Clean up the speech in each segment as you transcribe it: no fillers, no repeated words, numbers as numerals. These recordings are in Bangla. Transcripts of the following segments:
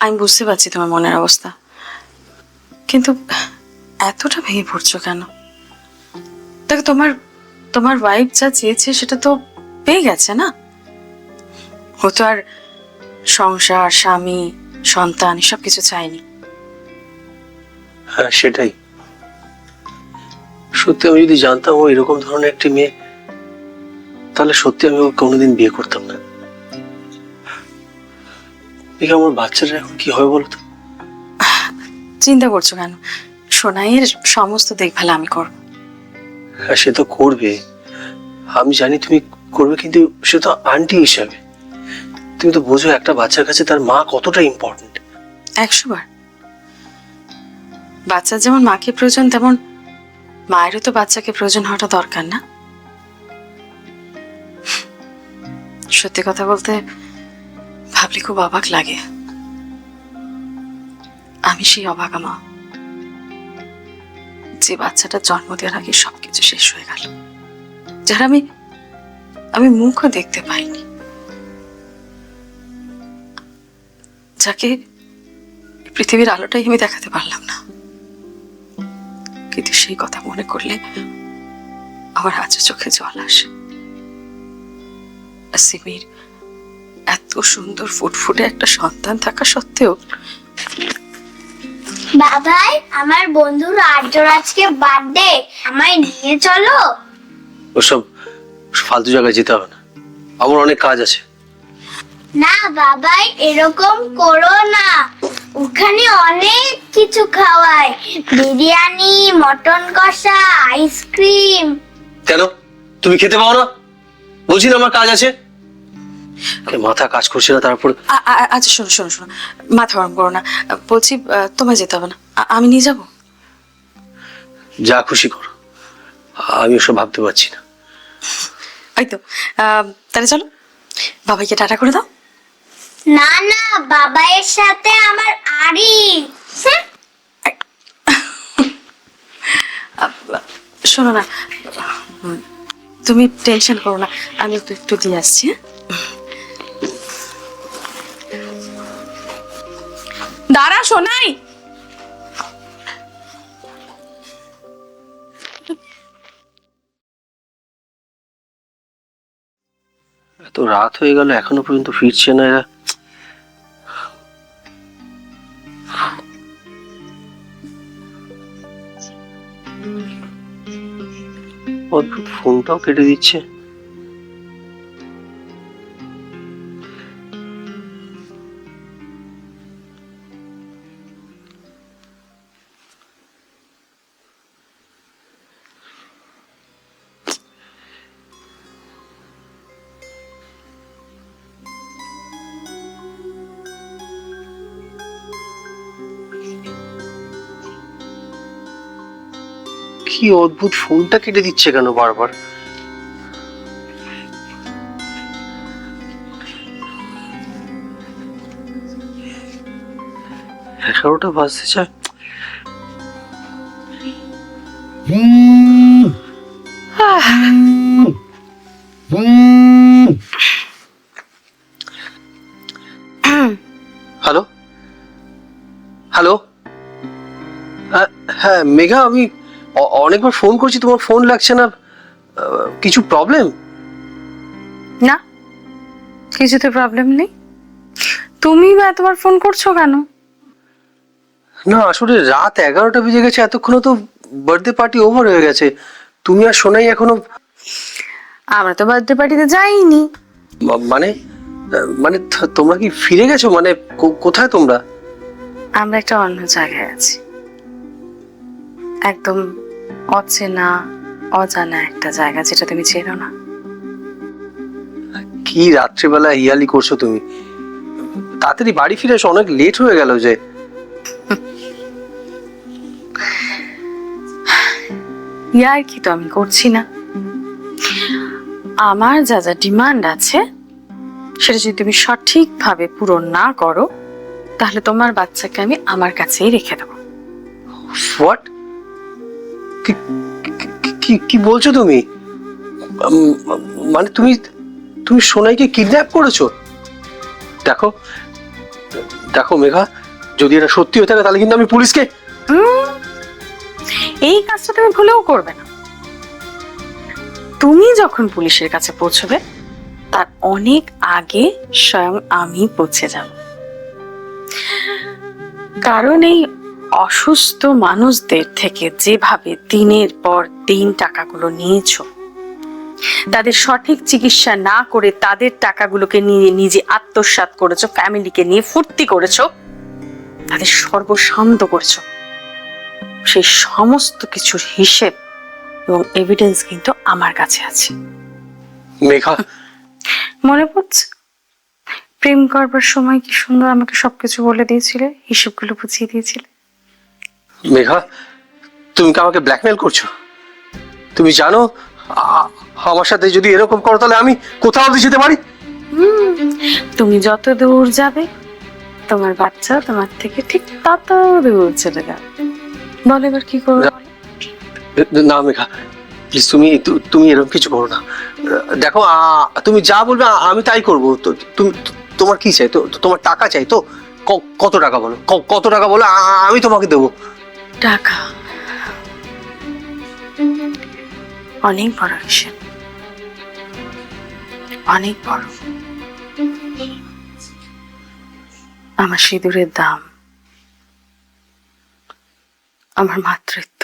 আমি বুঝতে পারছি তোমার মনের অবস্থা, কিন্তু এতটা ভেঙে পড়ছো কেন? দেখো, তোমার তোমার ওয়াইফ যা চেয়েছে সেটা তো পেয়ে গেছে না। ও তো আর সংসার, স্বামী, সন্তান এসব কিছু চাইনি। হ্যাঁ, সেটাই। সত্যি আমি যদি জানতাম ও এরকম ধরনের একটি মেয়ে, তাহলে সত্যি আমি ওকে কোনোদিন বিয়ে করতাম না। দেখে আমার বাচ্চারা এখন কি হবে বলো তো? চিন্তা করছো কেন? সোনাইয়ের সমস্ত দেখভাল আমি করব। হ্যাঁ, সে তো করবে, আমি জানি তুমি করবে, কিন্তু সে তো আন্টি হিসাবে। তুমি তো বোঝো একটা বাচ্চার কাছে তার মা কতটা ইম্পর্টেন্ট। 100 বার। বাচ্চার যেমন মাকে প্রয়োজন, তেমন মায়েরও তো বাচ্চাকে প্রয়োজন হওয়াটা দরকার না? সত্যি কথা বলতে ভাবলে খুব অবাক লাগে। আমি সেই অবাকা মা, যে বাচ্চাটা জন্ম দেওয়ার আগে সবকিছু শেষ হয়ে গেল, যারা আমি মুখও দেখতে পাইনি, যাকে পৃথিবীর আলোটাই আমি দেখাতে পারলাম না। কিন্তু সেই কথা মনে করলে আমার আজও চোখে জল আসে। সিমির এত সুন্দর ফুটফুটে একটা সন্তান থাকা সত্ত্বেও। বাবাই, আমার বন্ধুর আর্যর আজকে বার্থডে, আমায় নিয়ে চলো। ওসব ফালতু জায়গায় যেতে হবে না, আমার অনেক কাজ আছে। না বাবাই, এরকম করো না, ওখানে অনেক কিছু খাওয়ায়, বিরিয়ানি, মটন কষা, আইসক্রিম। কেন তুমি খেতে পাও না? বলছি না আমার কাজ আছে। মাথা কাজ করছে না, তারপর আচ্ছা শোনো শোনো শোনো, মাথা গরম করো না। বলছি তোমায় যেতে হবে না, আমি নিয়ে যাব। যা খুশি করো, আমি ওসব ভাবতে পারছি না। ওই তো, তাহলে চলো, বাবাইকে টাটা করে দাও। না না, বাবাইয়ের সাথে আমার আড়ি। শোনো না, তুমি টেনশন করো না, আমি একটু একটু দিয়ে আসছি। দাঁড়া শোনাই। এত রাত হয়ে গেল, এখনো পর্যন্ত ফিরছে না এরা। অদ্ভুত, ফোনটাও কেটে দিচ্ছে। কি অদ্ভুত, ফোনটা কেটে দিচ্ছে কেন বারবার? এগারোটা বাজতে চায়। হ্যালো হ্যালো, হ্যাঁ মেঘা, আমি অনেকবার ফোন করছি, তোমার ফোন লাগছে না। কিছু প্রবলেম? না, কিছুতে প্রবলেম নেই। তুমি বা তোমার ফোন করছো কেন? না, আসলে রাত 11টা বেজে গেছে, এতক্ষণ তো বার্থডে পার্টি ওভার হয়ে গেছে। তুমি আর সোনাই এখনো। আমরা তো বার্থডে পার্টিতে যাইনি। মানে মানে তোমরা কি ফিরে গেছো? মানে কোথায় তোমরা? আমরা একটা অন্য জায়গায় আছি, একদম অচেনা অজানা একটা জায়গা, যেটা তুমি চেনো না। কি রাত্রিবেলা হিয়ালি করছো তুমি? তাড়াতাড়ি বাড়ি ফিরে এসো, অনেক লেট হয়ে গেল যে। ইয়ার কি তো আমি করছি না। আমার যা যা ডিমান্ড আছে সেটা যদি তুমি সঠিকভাবে পূরণ না করো, তাহলে তোমার বাচ্চাকে আমি আমার কাছেই রেখে দেবো। হোয়াট? কি কি বলছো তুমি? মানে তুমি তুমি সোনাইকে কিডন্যাপ করেছো? দেখো দেখো মেঘা, যদি এটা সত্যি হয়ে থাকে তাহলে কিন্তু আমি পুলিশকে। এই কাজটা তুমি ভুলেও করবে না। তুমি যখন পুলিশের কাছে পৌঁছবে তার অনেক আগে স্বয়ং আমি পৌঁছে যাব। কারণ এই অসুস্থ মানুষদের থেকে যেভাবে দিনের পর দিন টাকাগুলো নিয়েছো, তাদের সঠিক চিকিৎসা না করে তাদের টাকাগুলোকে নিয়ে নিজে আত্মসাৎ করেছো, ফ্যামিলিকে নিয়ে ফুর্তি করেছো, তাদের সর্বশান্ত করেছো, সেই সমস্ত কিছুর হিসেব এবং এভিডেন্স কিন্তু আমার কাছে আছে। মেঘা, মনে পড়ছে প্রেম করবার সময় কি সুন্দর আমাকে সবকিছু বলে দিয়েছিলে, হিসেবগুলো বুঝিয়ে দিয়েছিলে? মেঘা, তুমি কি আমাকে ব্ল্যাকমেল করছো? তুমি জানো আমার সাথে যদি এরকম করো তাহলে আমি কোথাও অবধি যেতে পারি? তুমি যত দূর যাবে তোমার বাচ্চা তোমার থেকে ঠিক তত দূর চলে যাবে। বল এবার কি করবে? না মেঘা, প্লিজ তুমি তুমি এরকম কিছু করো না। দেখো তুমি যা বলবে আমি তাই করবো। তুমি তোমার কি চাই? তো তোমার টাকা চাই তো? কত টাকা বলো, কত টাকা বলো, আমি তোমাকে দেবো। টাকা অনেক বড় হিসেব, অনেক বড়। আমার সিঁদুরের দাম, আমার মাতৃত্ব,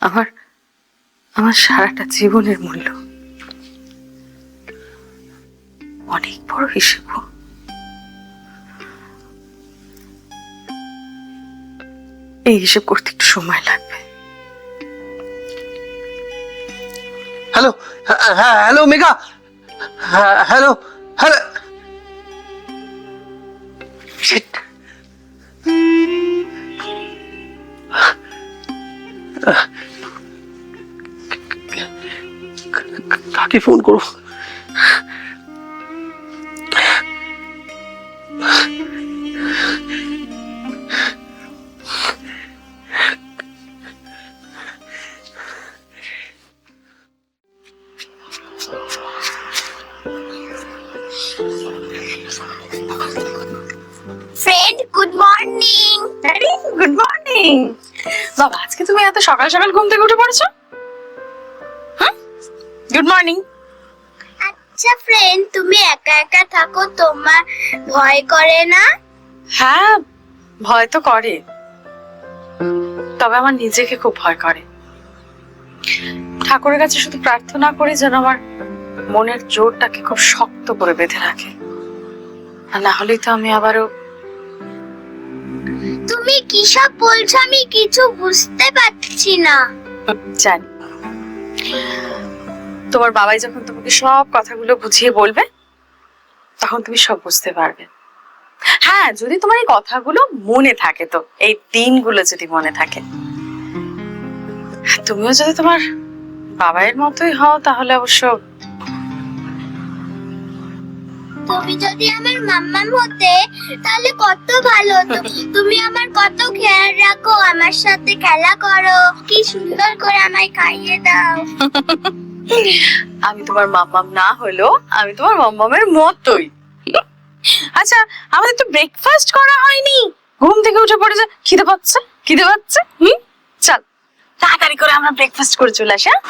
আমার আমার সারাটা জীবনের মূল্য, অনেক বড় হিসেব। এই হিসেব করতে একটু সময় লাগবে। হ্যালো, হ্যাঁ হ্যালো মেঘা, হ্যালো হ্যালো। কাকে ফোন করো? Friend, good morning. Good morning. বাবা, আজকে তুমি এত সকাল সকাল ঘুম থেকে উঠে পড়েছো? হ্যাঁ, গুড মর্নিং। আচ্ছা ফ্রেন্ড, তুমি একা একা থাকো, তোমার ভয় করে না? হ্যাঁ, ভয় তো করে, তবে আমার নিজেকে খুব ভয় করে। ঠাকুরের কাছে শুধু প্রার্থনা করি যেন আমার মনের জোরটাকে খুব শক্ত করে বেঁধে রাখে, আর না হলেই তো আমি আবারও। তুমি কি সব বলছো? আমি কিছু বুঝতে পারছি না। জানি, তোমার বাবাই যখন তোমাকে সব কথাগুলো বুঝিয়ে বলবে তখন তুমি সব বুঝতে পারবে। হ্যাঁ, যদি তোমার এই কথাগুলো মনে থাকে, তো এই দিনগুলো যদি মনে থাকে, তুমিও যদি তোমার বাবাইয়ের মতোই হও, তাহলে অবশ্য। তুমি যদি আমার মাম্মাম হতে তাহলে কত ভালো হতো। তুমি আমার কত খেয়াল রাখো, আমার সাথে খেলা করো, কি সুন্দর করে আমায় খাইয়ে দাও। আমি তোমার মাম্মাম না হলেও আমি তোমার মাম্মামের মতোই। আচ্ছা, আমাদের তো ব্রেকফাস্ট করা হয়নি। ঘুম থেকে উঠে পড়ে যা, খিদে পাচ্ছে, খিদে পাচ্ছে। চল তাড়াতাড়ি করে আমরা ব্রেকফাস্ট করে চলে আসি। হ্যাঁ?